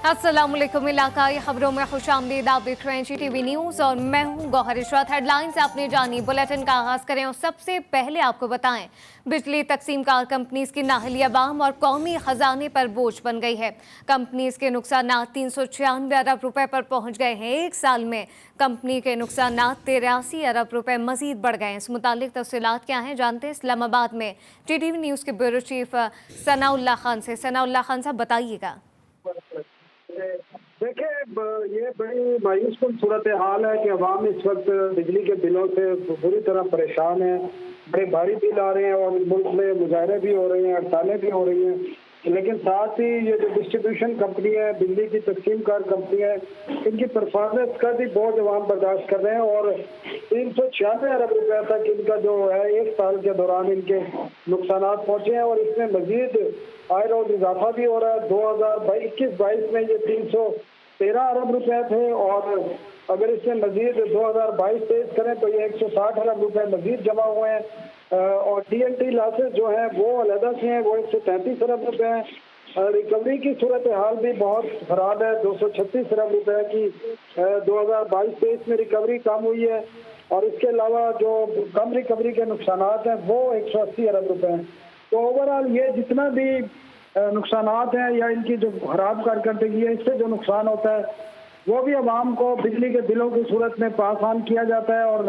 अस्सलामुअलैकुम। इलाकाई खबरों में खुशामदीद। आप देख रहे हैं GTV न्यूज़ और मैं हूं गौहर इशरत। हेडलाइंस आपने जानी, बुलेटिन का आगाज करें और सबसे पहले आपको बताएं, बिजली तकसीम कार कंपनीज की नाहली अवाम और कौमी खजाने पर बोझ बन गई है। कंपनीज के नुकसान 396 अरब रुपए पर पहुंच गए हैं। एक साल में कंपनी के नुकसान 83 अरब रुपए मजीद बढ़ गए हैं। इस मुतालिक तफसीलात क्या हैं, जानते हैं इस्लामाबाद में GTV न्यूज़ के ब्यूरो चीफ सनाउल्लाह खान से। सनाउल्लाह खान साहब, बताइएगा। देखिए, ये बड़ी मायूस कुन सूरत हाल है कि अवाम इस वक्त बिजली के बिलों से बुरी तरह परेशान है। बड़े भारी बिल आ रहे हैं और मुल्क में मुजाहरे भी हो रहे हैं, हड़तालें भी हो रही हैं। लेकिन साथ ही ये जो डिस्ट्रीब्यूशन कंपनी है, बिजली की तकसीम कार कंपनी है, इनकी परफॉर्मेंस का भी बोझ अवाम बर्दाश्त कर रहे हैं और 396 अरब रुपए तक इनका जो है एक साल के दौरान इनके नुकसान पहुंचे हैं और इसमें मजीद आय रोज इजाफा भी हो रहा है। 2021-22 में ये 313 अरब रुपए थे और अगर इसमें मजीद 2022-23 करें तो ये 160 अरब रुपए मजीद जमा हुए हैं। और TNT लॉसेस जो है वो अलहदा से हैं, वो 133 अरब रुपए हैं। रिकवरी की सूरत हाल भी बहुत खराब है। 236 अरब रुपए की 2022-23 में रिकवरी कम हुई है और इसके अलावा जो कम रिकवरी के नुकसान हैं वो 180 अरब रुपए हैं। तो ओवरऑल ये जितना भी नुकसानात हैं या इनकी जो खराब कारकर्दगी है, इससे जो नुकसान होता है वो भी अवाम को बिजली के बिलों की सूरत में पास ऑन किया जाता है और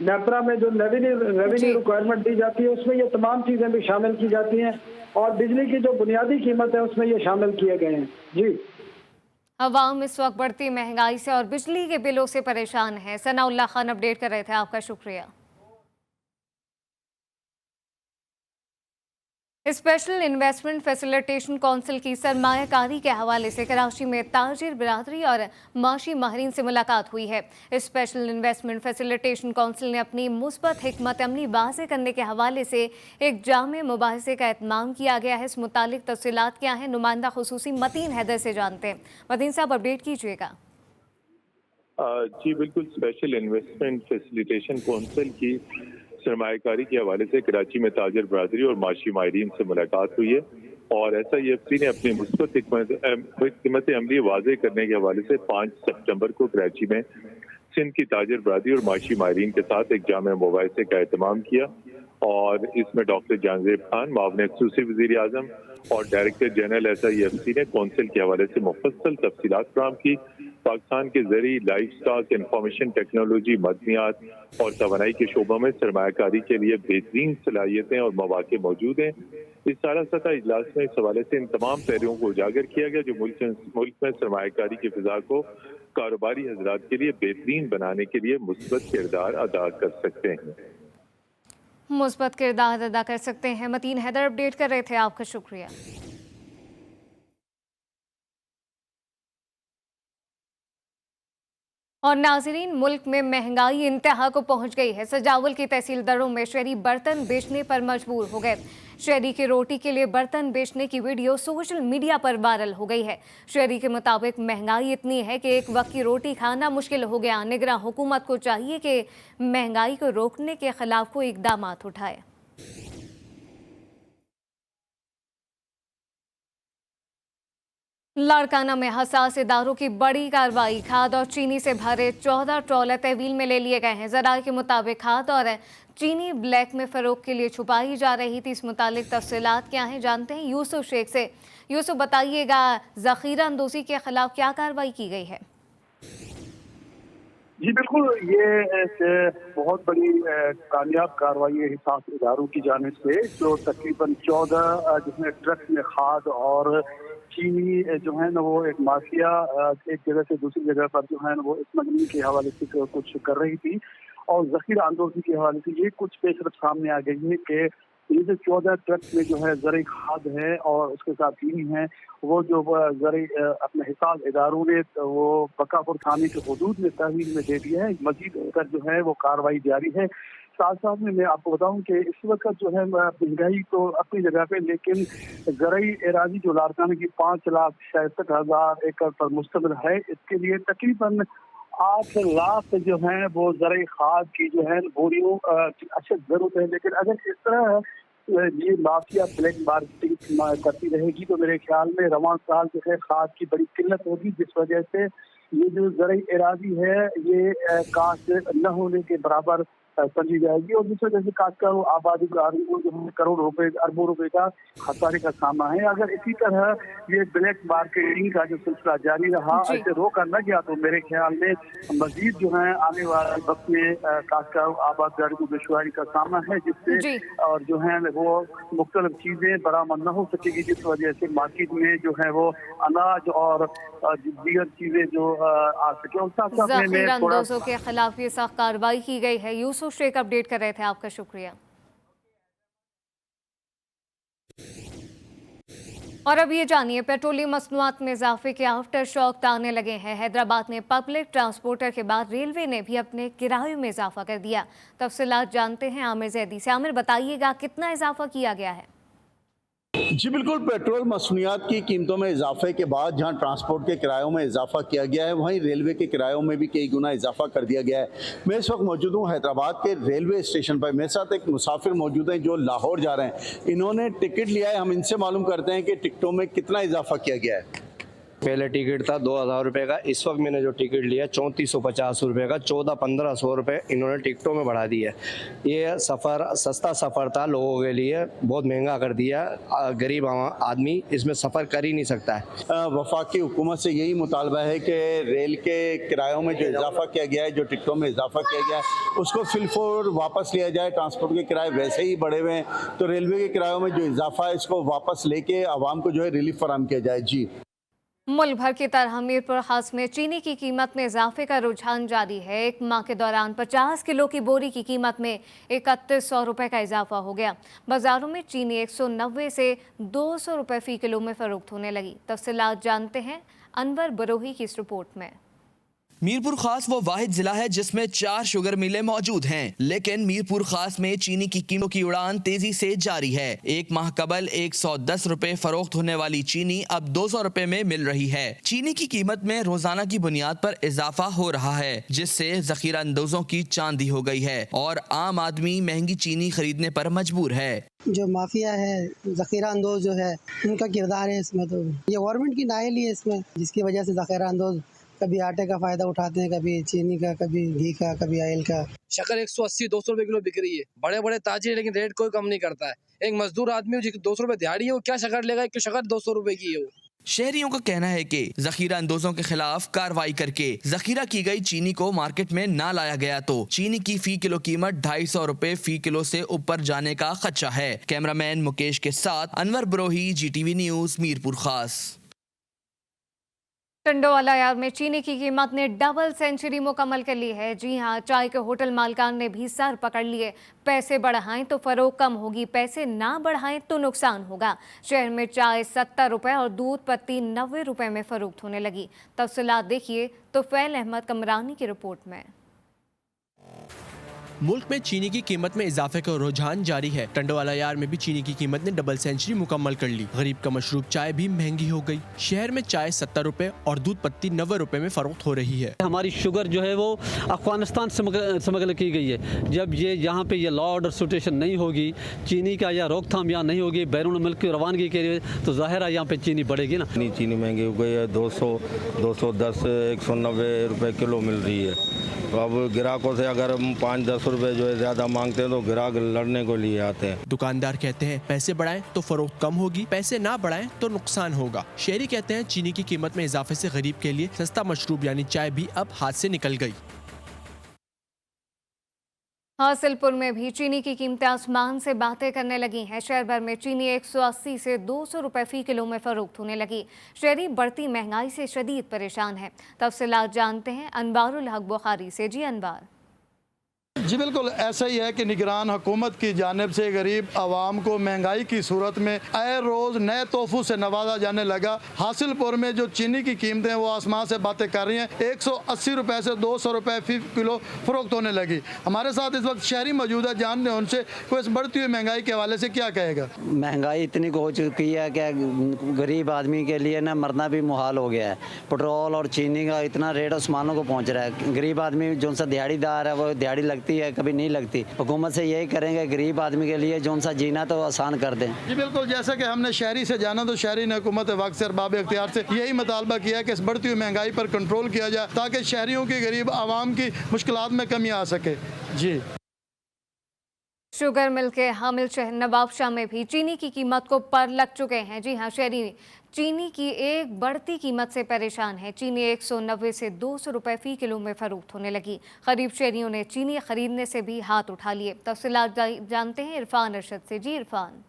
नेपरा में जो रेवेन्यू रिक्वायरमेंट दी जाती है उसमें ये तमाम चीज़ें भी शामिल की जाती हैं और बिजली की जो बुनियादी कीमत है उसमें ये शामिल किए गए हैं। जी, अवाम इस वक्त बढ़ती महंगाई से और बिजली के बिलों से परेशान है। सनाउल्लाह खान अपडेट कर रहे थे, आपका शुक्रिया। स्पेशल इन्वेस्टमेंट फैसिलिटेशन काउंसिल की सरमायाकारी के हवाले से कराची में ताजिर बिरादरी और माशी माहिरीन से मुलाकात हुई है। स्पेशल इन्वेस्टमेंट फैसिलिटेशन काउंसिल ने अपनी मुस्बत हिकमत अमली वाज़े करने के हवाले से एक जामे मुबाहिसे का एहतमाम किया गया है। इस मुतालिक तफसीलात क्या हैं, नुमाइंदा खुसूसी मतीन हैदर से जानते हैं। मतीन साहब, अपडेट कीजिएगा। जी बिल्कुल, स्पेशल इन्वेस्टमेंट फैसिलिटेशन काउंसिल की सरमायाकारी के हवाले से कराची में ताजर बरादरी और माशी माहिरीन से मुलाकात हुई है और SIFC ने अपनी मुस्बत हिकमत अमली वाज़े करने के हवाले से 5 सितंबर को कराची में सिंध की ताजर बरादरी और माशी माहिरीन के साथ एक जामे मुबाहिसे का एहतमाम किया और इसमें डॉक्टर जानजेब खान, मावन एक्सक्लूसिव वज़ीर आज़म और डायरेक्टर जनरल SIFC ने कौंसिल के हवाले से मुफस्सल तफसीलात फराहम की। पाकिस्तान के ज़रिए लाइफ स्टॉक, इंफॉर्मेशन टेक्नोलॉजी, मदनियात और तवानाई के शोबों में सरमायाकारी के लिए बेहतरीन सलाहियतें और मौके मौजूद हैं। इस सारा सतह इजलास में इस हवाले से इन तमाम पहलुओं को उजागर किया गया जो मुल्क में सरमायाकारी की फिजा को कारोबारी हजरात के लिए बेहतरीन बनाने के लिए मुस्बत किरदार अदा कर सकते हैं। मुस्बत किरदार अदा कर सकते हैं। मतीन हैदर अपडेट कर रहे थे, आपका शुक्रिया। और नाजरीन, मुल्क में महंगाई इंतहा को पहुंच गई है। सजावल की तहसील दरों में शहरी बर्तन बेचने पर मजबूर हो गए। शहरी की रोटी के लिए बर्तन बेचने की वीडियो सोशल मीडिया पर वायरल हो गई है। शहरी के मुताबिक महंगाई इतनी है कि एक वक्त की रोटी खाना मुश्किल हो गया। निगरां हुकूमत को चाहिए कि महंगाई को रोकने के खिलाफ कोई इकदाम उठाए। लाड़काना में हसास इदारों की बड़ी कार्रवाई। खाद और चीनी से भरे 14 ट्रॉलर तहवील में ले लिए गए हैं। ज़राए के मुताबिक खाद और चीनी ब्लैक में फरोख्त के लिए छुपाई जा रही थी। इस मुतालिक तफसीलात क्या हैं, जानते हैं यूसुफ शेख से। यूसुफ, बताइएगा, जखीरा अंदोजी के खिलाफ क्या कार्रवाई की गई है? जी बिल्कुल, ये एक बहुत बड़ी कामयाब कार्रवाई है हिसाब इदारों की जानिब से, जो तकरीबन 14 जिसमें ट्रक में खाद और चीनी जो है ना वो एक माफिया एक जगह से दूसरी जगह पर जो है ना वो स्मगलिंग के हवाले से कुछ कर रही थी और जखीरा अंदोजी के हवाले से ये कुछ पेशरफ सामने आ गई है कि ये जो 14 ट्रक में जो है ज़रूरी खाद है और उसके साथ चीनी है, वो जो ज़रूरी अपने हिसाब इदारों ने वो बकापुर थाने के हदूद में तहवील में दे दिया है। मजीद कर जो है वो कार्रवाई जारी है। साथ साथ में मैं आपको बताऊं कि इस वक्त जो है महंगाई तो अपनी जगह पे, लेकिन ज़रूरी एराजी जो लाड़काना की 5,66,000 एकड़ पर मुश्तमिल है, इसके लिए तकरीबन 8 लाख जो है वो ज़रूरी खाद की जो है बोरियों अच्छा जरूरत है। लेकिन अगर इस तरह ये माफिया ब्लैक मार्केटिंग करती रहेगी तो मेरे ख्याल में रवां साल जो है खाद की बड़ी किल्लत होगी, जिस वजह से ये जो ज़राई एराज़ी है ये काश्त न होने के बराबर समझी जाएगी और जिस वजह से काश्तकारों आबादीकारों को जो है करोड़ रुपए अरबों रुपए का खसारे का सामना है। अगर इसी तरह ये ब्लैक मार्केटिंग का जो सिलसिला जारी रहा, इसे रोका न गया तो मेरे ख्याल में मजीद जो है आने वाले वक्त में काश्तकारों आबादीकारों को दुश्वारी का सामना है, जिससे और जो है वो मुख्तलिफ चीजें बरामद न हो सकेगी, जिस वजह से मार्केट में जो है वो अनाज और दीगर चीजें जो आ सके। और साथ साथ ज़ख़ीराअंदोज़ों के खिलाफ ये सख्त कार्रवाई की गई है। यूसुफ शेख अपडेट कर रहे थे, आपका शुक्रिया। और अब ये जानिए, पेट्रोलियम मसनूआत में इजाफे के आफ्टर शॉक आने लगे हैं। हैदराबाद में पब्लिक ट्रांसपोर्टर के बाद रेलवे ने भी अपने किराए में इजाफा कर दिया। तफसीलात जानते हैं आमिर जैदी से। आमिर, बताइएगा कितना इजाफा किया गया है? जी बिल्कुल, पेट्रोल मसनूआत की कीमतों में इजाफे के बाद जहां ट्रांसपोर्ट के किरायों में इजाफा किया गया है, वहीं रेलवे के किरायों में भी कई गुना इजाफा कर दिया गया है। मैं इस वक्त मौजूद हूं हैदराबाद के रेलवे स्टेशन पर। मेरे साथ एक मुसाफिर मौजूद हैं जो लाहौर जा रहे हैं। इन्होंने टिकट लिया है, हम इनसे मालूम करते हैं कि टिकटों में कितना इजाफा किया गया है। पहले टिकट था 2000 रुपये का, इस वक्त मैंने जो टिकट लिया 3450 रुपये का, 1400-1500 रुपये इन्होंने टिकटों में बढ़ा दिया। ये सफ़र सस्ता सफ़र था लोगों के लिए, बहुत महंगा कर दिया। गरीब आदमी इसमें सफ़र कर ही नहीं सकता है। वफाकी हुकूमत से यही मुतालबा है कि रेल के किरायों में जो इजाफा किया गया है, जो टिकटों में इजाफा किया गया है, उसको फिलफोर वापस लिया जाए। ट्रांसपोर्ट के किराए वैसे ही बढ़े हुए हैं, तो रेलवे के किरायों में जो इजाफा है इसको वापस लेके आवाम को जो है रिलीफ फराहम किया जाए। जी, मुल्क भर की तरह हमीरपुर खास में चीनी की कीमत में इजाफे का रुझान जारी है। एक माह के दौरान 50 किलो की बोरी की कीमत में 3100 रुपये का इजाफा हो गया। बाजारों में चीनी 190 से 200 रुपये फी किलो में फरोख्त होने लगी। तफसीलात जानते हैं अनवर बरोही की इस रिपोर्ट में। मीरपुर खास वो वाहिद जिला है जिसमें 4 शुगर मिलें मौजूद हैं, लेकिन मीरपुर खास में चीनी की कीमतों की उड़ान तेजी से जारी है। एक माह कबल 110 रुपए फरोख्त होने वाली चीनी अब 200 रुपए में मिल रही है। चीनी की कीमत में रोजाना की बुनियाद पर इजाफा हो रहा है, जिससे ज़ख़ीरा अंदोजों की चांदी हो गई है और आम आदमी महंगी चीनी खरीदने पर मजबूर है। जो माफिया है, ज़ख़ीरा अंदोज जो है, उनका किरदार है इसमें। तो ये गवर्नमेंट की नाइल ही है इसमें, जिसकी वजह से ज़ख़ीरा अंदोज कभी आटे का फायदा उठाते हैं, कभी चीनी का, कभी घी का, कभी ऑयल का। शक्कर 180-200 रुपए किलो बिक रही है। बड़े बड़े ताजिर, लेकिन रेट कोई कम नहीं करता है। एक मजदूर आदमी जो 200 रुपए दिहाड़ी है, वो क्या शक्कर लेगा? एक शक्कर 200 रुपए की है वो। शहरियों का कहना है कि ज़ख़ीरा अंदोजों के खिलाफ कार्रवाई करके ज़ख़ीरा की गई चीनी को मार्केट में ना लाया गया तो चीनी की फी किलो कीमत 250 रुपए फी किलो से ऊपर जाने का खदशा है। कैमरामैन मुकेश के साथ अनवर बरोही, GTV न्यूज़, मीरपुर खास। टंडोवाला यार्ड में चीनी की कीमत ने डबल सेंचुरी मुकम्मल कर ली है। जी हां, चाय के होटल मालिकान ने भी सर पकड़ लिए। पैसे बढ़ाएं तो फरोख्त कम होगी, पैसे ना बढ़ाएं तो नुकसान होगा। शहर में चाय 70 रुपए और दूध पत्ती 90 रुपए में फरोख्त होने लगी। तफसीलात देखिए तोफैल अहमद कमरानी की रिपोर्ट में। मुल्क में चीनी की कीमत में इजाफे का रुझान जारी है। टंडोवाला यार्ड में भी चीनी की कीमत ने डबल सेंचुरी मुकम्मल कर ली। गरीब का मशरूब चाय भी महंगी हो गई। शहर में चाय 70 रुपए और दूध पत्ती 90 रुपए में फरोख्त हो रही है। हमारी शुगर जो है वो अफगानिस्तान से स्मगल की गई है। जब ये यहाँ पे ये लॉ ऑर्डर सिचुएशन नहीं होगी, चीनी का या रोकथाम यहाँ नहीं होगी, बैरून मुल्क की रवानगी के लिए, तो जाहिर है यहाँ पे चीनी बढ़ेगी ना। चीनी महंगी हो गई है, 200, 210, 190 रुपए किलो मिल रही है। तो अब ग्राहकों से अगर हम 5-10 रुपए जो है ज्यादा मांगते हैं तो ग्राहक लड़ने को लिए आते हैं। दुकानदार कहते हैं पैसे बढ़ाएं तो फरोख्त कम होगी, पैसे ना बढ़ाएं तो नुकसान होगा। शहरी कहते हैं चीनी की कीमत में इजाफे से गरीब के लिए सस्ता मशरूब यानी चाय भी अब हाथ से निकल गई। हासिलपुर में भी चीनी की कीमतें आसमान से बातें करने लगी हैं। शहर भर में चीनी 180 से 200 रुपए फी किलो में फरोख्त होने लगी। शहरी बढ़ती महंगाई से शदीद परेशान है। तफसीलात जानते हैं अनवारुल हक बुखारी से। जी अनवार। जी बिल्कुल ऐसा ही है कि निगरान हुकूमत की जानिब से गरीब आवाम को महंगाई की सूरत में आए रोज़ नए तोहफों से नवाजा जाने लगा। हासिलपुर में जो चीनी की कीमतें वो आसमान से बातें कर रही हैं। 180 रुपए से 200 रुपए फी किलो फरोख्त होने लगी। हमारे साथ इस वक्त शहरी मौजूद है, जानते हैं उनसे कोई इस बढ़ती हुई महंगाई के हवाले से क्या कहेगा। महंगाई इतनी हो चुकी है कि गरीब आदमी के लिए ना मरना भी मुहाल हो गया है। पेट्रोल और चीनी का इतना रेट आसमानों को पहुँच रहा है। गरीब आदमी जो सा दिहाड़ीदार है वो दिहाड़ी लगने लगती है कभी नहीं लगती। हुकूमत से यही करेंगे गरीब आदमी के लिए जो सा जीना तो आसान कर दें। जी बिल्कुल, जैसा कि हमने शहरी से जाना तो शहरी ने हुकूमत वक्त से अरबाब इख्तियार से यही मुतालबा किया है कि इस बढ़ती हुई महंगाई पर कंट्रोल किया जाए ताकि शहरियों की, गरीब आवाम की मुश्किलात में कमी आ सके। जी। शुगर मिल के हामिल शहर नवाबशाह में भी चीनी की कीमत को पर लग चुके हैं। जी हाँ, शहरी चीनी की एक बढ़ती कीमत से परेशान है। चीनी 190 से 200 रुपए फी किलो में फरोख्त होने लगी। गरीब शहरियों ने चीनी खरीदने से भी हाथ उठा लिए। तफसीलात जानते हैं इरफान अरशद से। जी इरफान।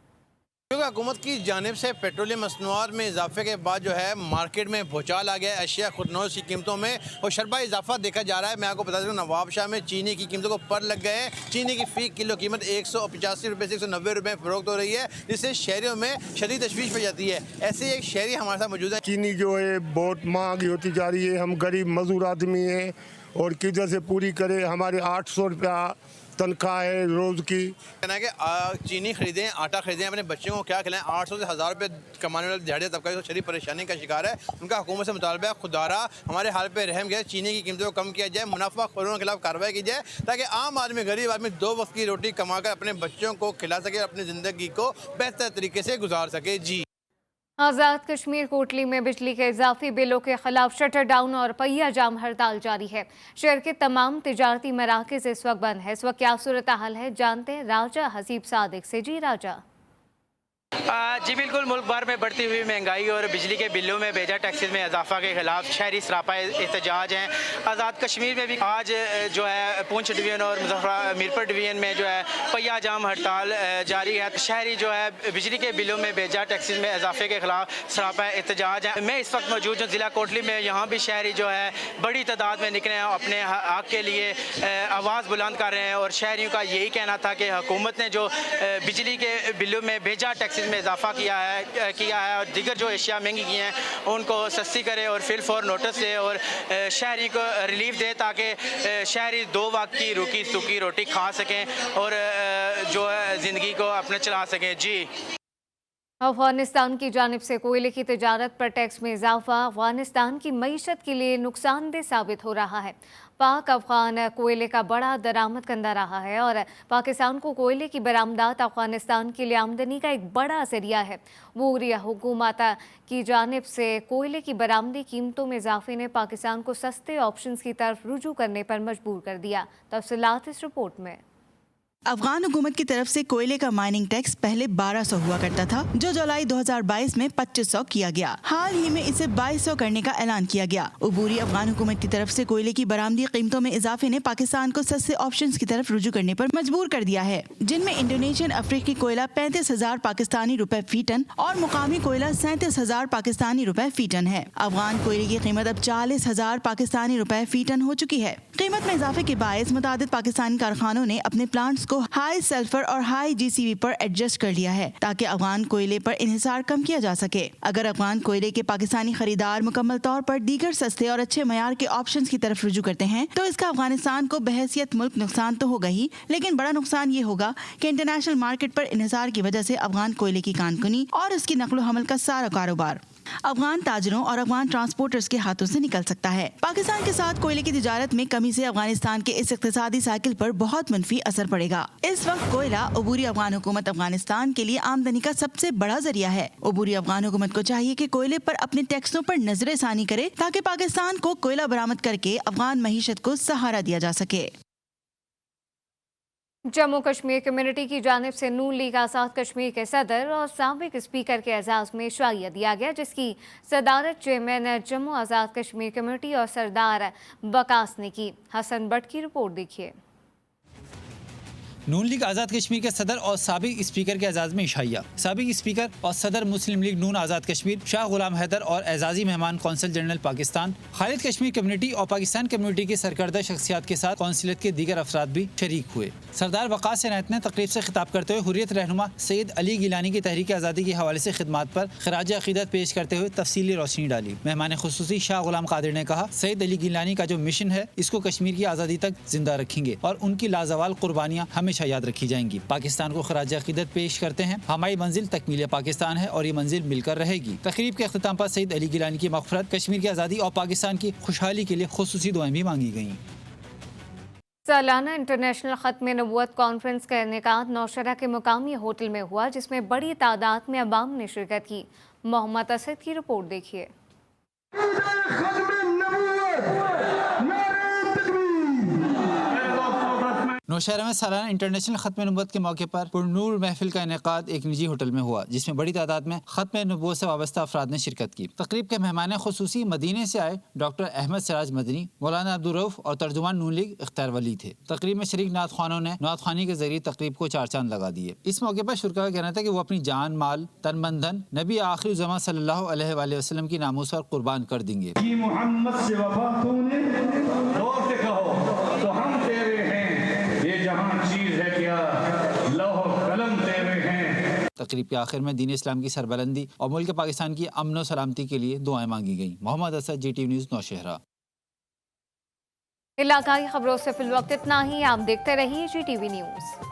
क्योंकि हुकूमत की जानिब से पेट्रोलियम मसनूआत में इजाफे के बाद जो है मार्केट में भूचाल आ गया है अशिया खुदनोश की कीमतों में और शरबा इजाफा देखा जा रहा है। मैं आपको बता दूँ नवाबशाह में चीनी की कीमतों को पर लग गए हैं। चीनी की फ़ी किलो कीमत 185 रुपये से 190 रुपये फरोख्त हो रही है, जिससे शहरियों में शदीद तशवीश पड़ जाती है। ऐसे एक शहरी हमारे साथ मौजूद है। चीनी जो है बहुत महंगी होती जा रही है। हम गरीब मजदूर आदमी हैं और किधर से पूरी करे। हमारे 800 रुपया तनख्वाह है रोज़ की। कहना है कि चीनी खरीदें, आटा खरीदें, अपने बच्चों को क्या खिलाएं। 800 से 1000 रुपये कमाने वाले दिहाड़िया तबका जो शरीफ परेशानी का शिकार है, उनका हुकूमत से मुतालबा है खुदारा हमारे हाल पे रहम किया, चीनी की कीमतों को कम किया जाए, मुनाफा खोरों के खिलाफ कार्रवाई की जाए ताकि आम आदमी, गरीब आदमी 2 वक्त की रोटी कमाकर अपने बच्चों को खिला सके, अपनी ज़िंदगी को बेहतर तरीके से गुजार सके। जी। आज़ाद कश्मीर कोटली में बिजली के इजाफी बिलों के खिलाफ शटर डाउन और पहिया जाम हड़ताल जारी है। शहर के तमाम तिजारती मराकज़ इस वक्त बंद है। इस वक्त क्या सूरत हाल है, जानते हैं राजा हसीब सादिक से। जी राजा। जी बिल्कुल, मुल्क भर में बढ़ती हुई महंगाई और बिजली के बिलों में बेजा टैक्सेस में इजाफा के खिलाफ शहरी सरापा एहतजाज हैं। आज़ाद कश्मीर में भी आज जो है पूंछ डिवीज़न और मीरपुर डिवीज़न में जो है पहिया जाम हड़ताल जारी है। शहरी जो है बिजली के बिलों में बेजा टैक्सेस में इजाफे के खिलाफ सरापा एहतजाज है। मैं इस वक्त मौजूद हूँ ज़िला कोटली में। यहाँ भी शहरी जो है बड़ी तादाद में निकले हैं, अपने हक़ के लिए आवाज़ बुलंद कर रहे हैं और शहरियों का यही कहना था कि हुकूमत ने जो बिजली के बिलों में बेजा टैक्सेस में इजाफा किया है और दीगर जो एशिया महंगी की हैं उनको सस्ती करे और फिल फॉर नोटिस दे और शहरी को रिलीफ दे ताकि शहरी 2 वक्त की रूखी सूखी रोटी खा सकें और जो है ज़िंदगी को अपने चला सकें। जी। अफगानिस्तान की जानिब से कोयले की तिजारत पर टैक्स में इजाफा अफगानिस्तान की मईशत के लिए नुकसानदेह साबित हो रहा है। पाक अफगान कोयले का बड़ा दरामद कंदा रहा है और पाकिस्तान को कोयले की बरामदात अफगानिस्तान के लिए आमदनी का एक बड़ा जरिया है। वूरिया हुकूमत की जानिब से कोयले की बरामदी कीमतों में इजाफे ने पाकिस्तान को सस्ते ऑप्शंस की तरफ रुजू करने पर मजबूर कर दिया। तफसीलात इस रिपोर्ट में। अफगान हुकूमत की तरफ से कोयले का माइनिंग टैक्स पहले 1200 हुआ करता था, जो जुलाई 2022 में 2500 किया गया। हाल ही में इसे 2200 करने का ऐलान किया गया। उबूरी अफगान हुकूमत की तरफ से कोयले की बरामदी कीमतों में इजाफे ने पाकिस्तान को सस्ते ऑप्शंस की तरफ रुजू करने पर मजबूर कर दिया है, जिनमें इंडोनेशियन अफ्रीकी कोयला 35,000 पाकिस्तानी रुपए फी टन और मुकामी कोयला 37,000 पाकिस्तानी रुपए फी टन है। अफगान कोयले की कीमत अब 40,000 पाकिस्तानी रुपए फी टन हो चुकी है। कीमत में इजाफे के बायस मुतादिद पाकिस्तानी कारखानों ने अपने प्लांट्स को हाई सल्फर और हाई जीसीबी पर एडजस्ट कर लिया है ताकि अफगान कोयले पर इन्हिसार कम किया जा सके। अगर अफगान कोयले के पाकिस्तानी खरीदार मुकम्मल तौर पर दीगर सस्ते और अच्छे मयार के ऑप्शंस की तरफ रुजू करते हैं तो इसका अफगानिस्तान को बहैसियत मुल्क नुकसान तो होगा ही, लेकिन बड़ा नुकसान ये होगा कि इंटरनेशनल मार्केट पर इन्हिसार की वजह से अफगान कोयले की कानकुनी और उसकी नकलो हमल का सारा कारोबार अफगान ताजरों और अफगान ट्रांसपोर्टर्स के हाथों से निकल सकता है। पाकिस्तान के साथ कोयले की तिजारत में कमी से अफगानिस्तान के इस इक्तिसादी साइकिल पर बहुत मनफी असर पड़ेगा। इस वक्त कोयला उबूरी अफगान हुकूमत अफगानिस्तान के लिए आमदनी का सबसे बड़ा जरिया है। उबूरी अफगान हुकूमत को चाहिए कि कोयले पर अपने टैक्सों पर नजरसानी करे ताकि पाकिस्तान को कोयला बरामद करके अफगान मईशत को सहारा दिया जा सके। जम्मू कश्मीर कम्युनिटी की जानिब से नून लीग आज़ाद कश्मीर के सदर और साबिक स्पीकर के एजाज़ में शाइया दिया गया, जिसकी सदारत चेयरमैन जम्मू आज़ाद कश्मीर कम्युनिटी और सरदार बकास ने की। हसन भट्ट की रिपोर्ट देखिए। नून लीग आज़ाद कश्मीर के सदर और साबिक स्पीकर के एजाज़ में इशाइया। साबिक स्पीकर और सदर मुस्लिम लीग नून आज़ाद कश्मीर शाह गुलाम हैदर और एजाजी मेहमान consul general Pakistan Khalid Kashmir community और पाकिस्तान कम्युनिटी की सरकर्दा शख्सियात के साथ कौंसिलियत के दीगर अफराद भी शरीक हुए। सरदार वकास सेनायत ने तकरीब से खिताब करते हुए हुर्रियत रहनुमा सैयद अली गिलानी की तहरीक आज़ादी के हवाले से खिदमात पर खराज अकीदत पेश करते हुए तफसीली रोशनी डाली। मेहमान खुसूसी शाह गुलाम कादिर ने कहा, सैयद अली गिलानी का जो मिशन है इसको कश्मीर की आज़ादी तक जिंदा रखेंगे और उनकी लाजवाल कुर्बानियाँ हमेशा याद रखी जाएंगी। पाकिस्तान को खराज अकीदत पेश करते हैं। हमारी मंजिल तकमील पाकिस्तान है और ये मंजिल मिलकर रहेगी। तकरीब के अख्ताम पर सैयद अली गिलानी की मग़फ़िरत, कश्मीर की आज़ादी और पाकिस्तान की खुशहाली के लिए खुसूसी दुआएं भी मांगी गईं। सालाना इंटरनेशनल ख़त्म नबूवत कॉन्फ्रेंस का इनेकाद नौशहरा के मुकामी होटल में हुआ, जिसमें बड़ी तादाद में अवाम ने शिरकत की। मोहम्मद असद की रिपोर्ट देखिए। नौशहरा में सालाना इंटरनेशनल खत्म नबूवत के मौके पर पुरनूर महफिल का इनेकाद एक निजी होटल में हुआ, जिसमें बड़ी तादाद में खत्म नबूवत से वाबस्ता अफराद ने शिरकत की। तकरीब के मेहमान खुसूसी मदीने से आए डॉक्टर अहमद सिराज मदनी, मौलाना अब्दुल रऊफ और तर्जुमान नून लीग इख्तियार वली थे। तकरीब में शरीक नात खानों ने नात खानी के जरिए तकरीब को चार चांद लगा दिए। इस मौके पर शुरा का कहना था कि वो अपनी जान, माल, तन मन धन नबी आखिर ज़मा सल्लल्लाहु अलैहि वसल्लम की नामूस पर कुर्बान कर देंगे। तकरीब के आखिर में दीन इस्लाम की सरबलंदी और मुल्क पाकिस्तान की अमन और सलामती के लिए दुआएं मांगी गईं। Mohammad Asad, GTV news, Nowshera. इलाकाई खबरों से फिलवक्त इतना ही। आप देखते रहिए GTV न्यूज़।